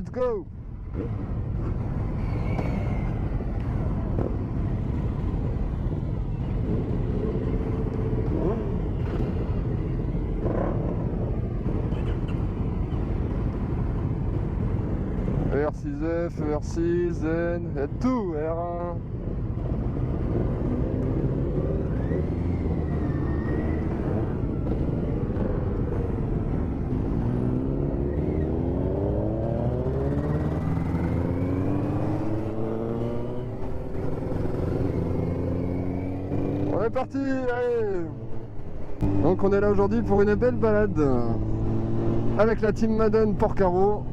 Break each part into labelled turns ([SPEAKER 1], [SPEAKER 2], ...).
[SPEAKER 1] let's go. R6F, R6, Zen, et tout, R1. On est parti, allez. Donc on est là aujourd'hui pour une belle balade avec la team Madden Porcaro.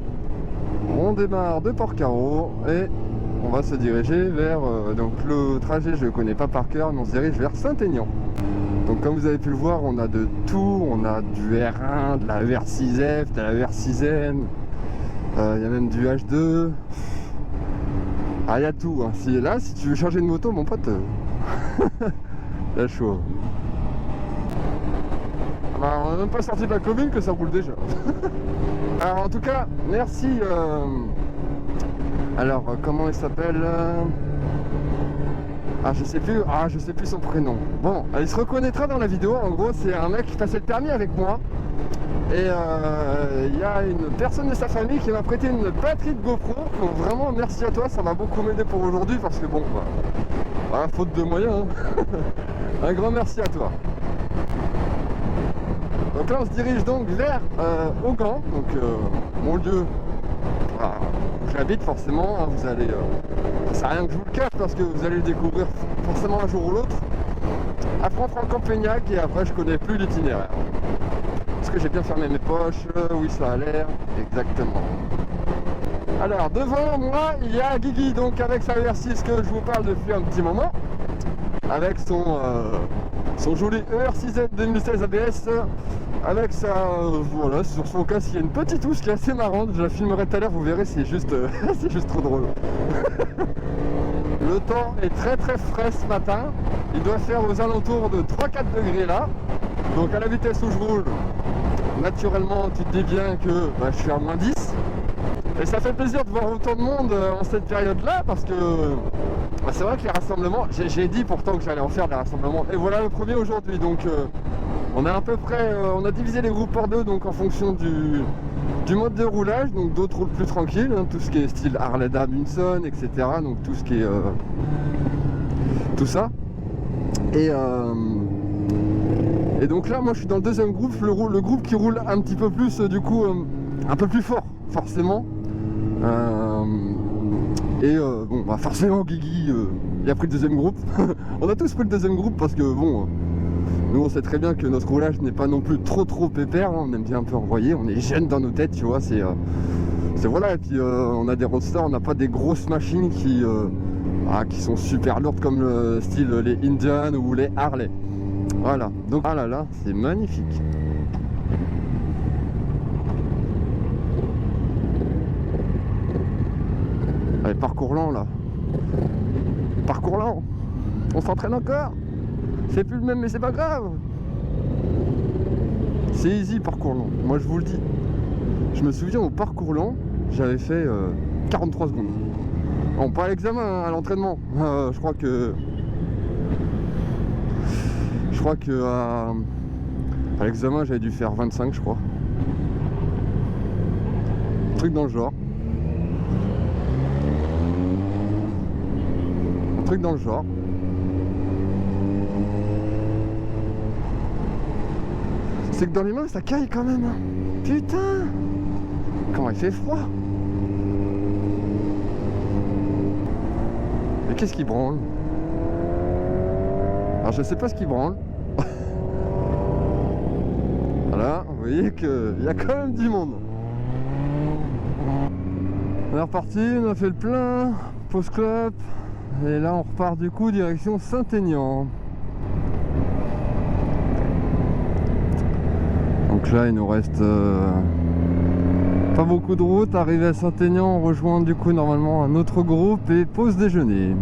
[SPEAKER 1] On démarre de Porcaro et on va se diriger vers donc le trajet je ne connais pas par cœur, mais on se dirige vers Saint-Aignan. Donc comme vous avez pu le voir, on a de tout, on a du R1, de la R6F, de la R6N, il y a même du H2. Ah, il y a tout, hein. Si tu veux changer de moto, mon pote, là chaud. Bah, on n'est même pas sorti de la commune que ça roule déjà. Alors en tout cas, merci. Alors comment il s'appelle je sais plus son prénom. Bon, il se reconnaîtra dans la vidéo. En gros, c'est un mec qui passait le permis avec moi. Et il y a une personne de sa famille qui m'a prêté une batterie de GoPro. Donc vraiment merci à toi, ça m'a beaucoup aidé pour aujourd'hui parce que bon, faute de moyens. Hein. Un grand merci à toi. Donc là on se dirige donc vers Augan, donc mon lieu où j'habite forcément, hein, vous allez, ça sert à rien que je vous le cache parce que vous allez le découvrir forcément un jour ou l'autre. Après on prend Campagnac et après je connais plus l'itinéraire. Parce que j'ai bien fermé mes poches, oui ça a l'air, exactement. Alors devant moi il y a Guigui, donc avec sa R6 que je vous parle depuis un petit moment, avec son joli ER6Z 2016 ABS, avec sa voilà, sur son casque il y a une petite housse qui est assez marrante, je la filmerai tout à l'heure, vous verrez, c'est juste c'est juste trop drôle. Le temps est très très frais ce matin, il doit faire aux alentours de 3-4 degrés là, donc à la vitesse où je roule, naturellement tu te dis bien que je suis à moins 10. Et ça fait plaisir de voir autant de monde en cette période-là parce que c'est vrai que les rassemblements, j'ai dit pourtant que j'allais en faire des rassemblements. Et voilà le premier aujourd'hui, donc on est à peu près, on a divisé les groupes par deux donc en fonction du mode de roulage. Donc d'autres roulent plus tranquille, hein, tout ce qui est style Harley Davidson, etc. Donc tout ce qui est tout ça. Et donc là moi je suis dans le deuxième groupe, le groupe qui roule un petit peu plus du coup un peu plus fort forcément. Forcément Guigui il a pris le deuxième groupe. On a tous pris le deuxième groupe parce que bon, nous on sait très bien que notre roulage n'est pas non plus trop pépère, hein. On aime bien un peu envoyer, on est jeunes dans nos têtes, tu vois, c'est voilà. Et puis on a des roadsters, on n'a pas des grosses machines qui sont super lourdes comme le style les Indian ou les Harley. Voilà, donc ah là là, c'est magnifique. Allez, parcours lent là. Parcours lent. On s'entraîne encore. C'est plus le même mais c'est pas grave. C'est easy parcours lent. Moi je vous le dis. Je me souviens au parcours lent, j'avais fait 43 secondes. Bon, pas à l'examen, hein, à l'entraînement. Je crois que à l'examen j'avais dû faire 25 je crois. Un truc dans le genre. Truc dans le genre. C'est que dans les mains ça caille quand même. Putain, comment il fait froid. Mais qu'est-ce qui branle? Alors je sais pas ce qui branle. Voilà, vous voyez qu'il y a quand même du monde. On est reparti, on a fait le plein, pause clope. Et là on repart du coup direction Saint-Aignan. Donc là il nous reste pas beaucoup de route. Arrivé à Saint-Aignan, on rejoint du coup normalement un autre groupe et pause déjeuner.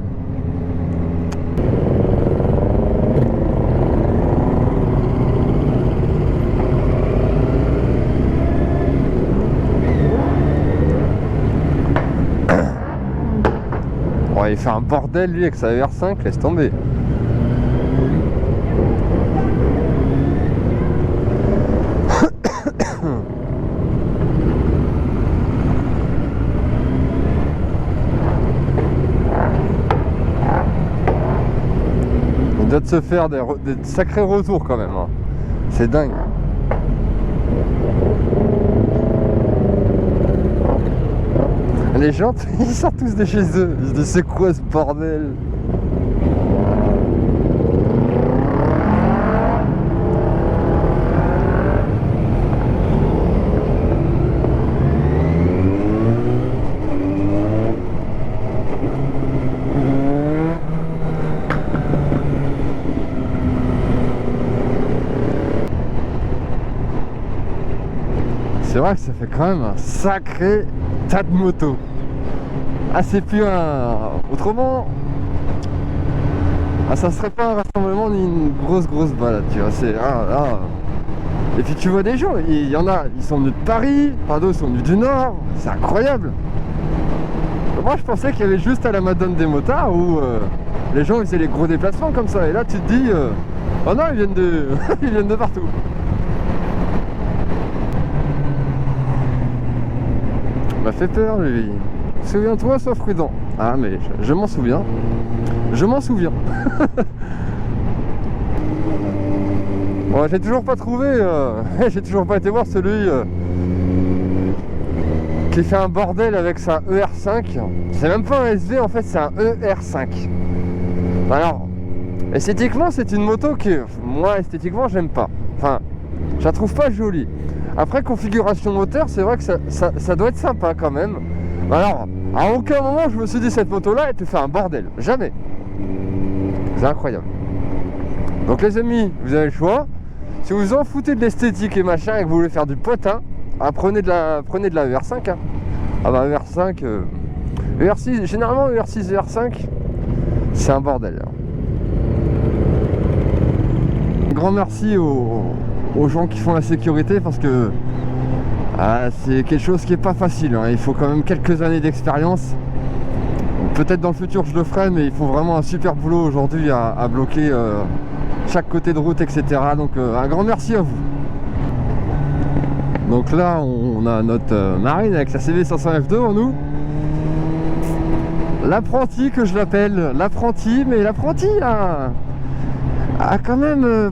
[SPEAKER 1] il fait un bordel lui avec sa VR5, laisse tomber. Il doit se faire des sacrés retours quand même, hein. C'est dingue. Les gens, ils sortent tous de chez eux. Ils se disent c'est quoi ce bordel? C'est vrai que ça fait quand même un sacré tas de motos. Ah, c'est plus un... Autrement... Ah, ça serait pas un rassemblement ni une grosse balade, tu vois. C'est... Et puis tu vois des gens, il y en a, ils sont venus de Paris, pas d'autres sont venus du Nord. C'est incroyable. Moi, je pensais qu'il y avait juste à la Madone des motards où les gens ils faisaient les gros déplacements comme ça. Et là, tu te dis... Oh non, ils viennent de... ils viennent de partout. M'a fait peur lui. Souviens-toi, sois prudent. Ah mais je m'en souviens. Je m'en souviens. Bon, j'ai toujours pas trouvé, j'ai toujours pas été voir celui qui fait un bordel avec sa ER5. C'est même pas un SV en fait, c'est un ER5. Alors, esthétiquement c'est une moto que moi esthétiquement j'aime pas. Enfin, je la trouve pas jolie. Après, configuration moteur, c'est vrai que ça doit être sympa quand même. Alors, à aucun moment je me suis dit cette moto là elle te fait un bordel, jamais. C'est incroyable. Donc les amis, vous avez le choix. Si vous en foutez de l'esthétique et machin et que vous voulez faire du potin, prenez de la ER5 hein. Ah bah ER5 ER6, généralement ER6 ER5 c'est un bordel hein. Grand merci aux gens qui font la sécurité parce que c'est quelque chose qui est pas facile hein. Il faut quand même quelques années d'expérience. Peut-être dans le futur je le ferai, mais ils font vraiment un super boulot aujourd'hui à bloquer chaque côté de route, etc. Donc un grand merci à vous. Donc là on a notre Marine avec sa CB500 F2 en nous. L'apprenti que je l'appelle, l'apprenti, mais l'apprenti a quand même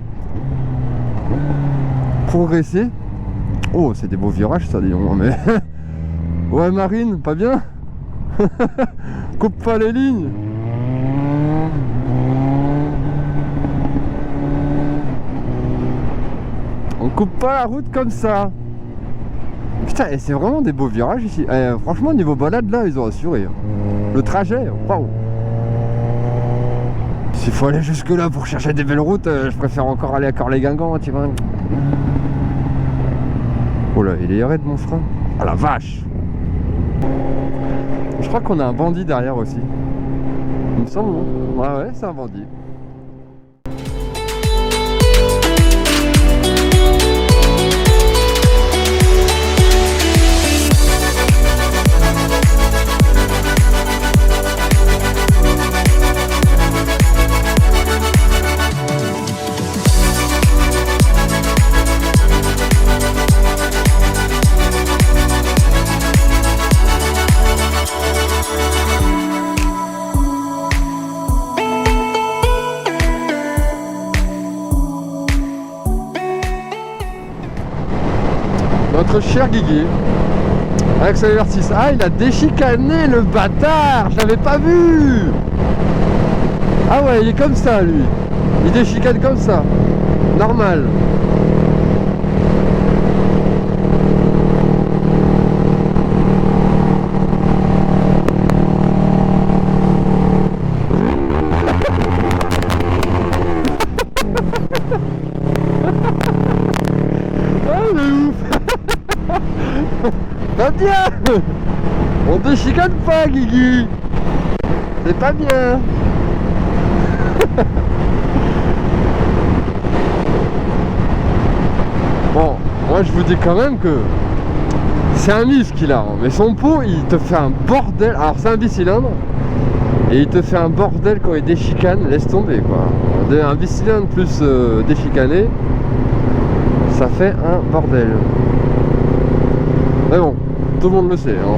[SPEAKER 1] progressé. Oh, c'est des beaux virages ça, dis donc, mais... Ouais Marine, pas bien. Coupe pas les lignes. On coupe pas la route comme ça. Putain, et c'est vraiment des beaux virages ici. Franchement, niveau balade là, ils ont assuré. Le trajet, waouh. S'il faut aller jusque là pour chercher des belles routes, je préfère encore aller à Corlay-Guingamp, tu vois. Oh là, il est raide mon frein. Ah la vache. Je crois qu'on a un bandit derrière aussi. Il me semble, non? Ouais, c'est un bandit. Notre cher Guigui avec sa VR6. Ah, il a déchicané le bâtard, je l'avais pas vu. Ah ouais, il est comme ça lui. Il déchicane comme ça. Normal. Ah, il est ouf. Pas bien. On déchicane pas, Guigui. C'est pas bien. Bon, moi je vous dis quand même que c'est un MIF qu'il a, hein, mais son pot il te fait un bordel. Alors c'est un bicylindre Et il te fait un bordel quand il déchicane, laisse tomber quoi. Un bicylindre plus déchicané, ça fait un bordel. Mais bon, tout le monde le sait, hein.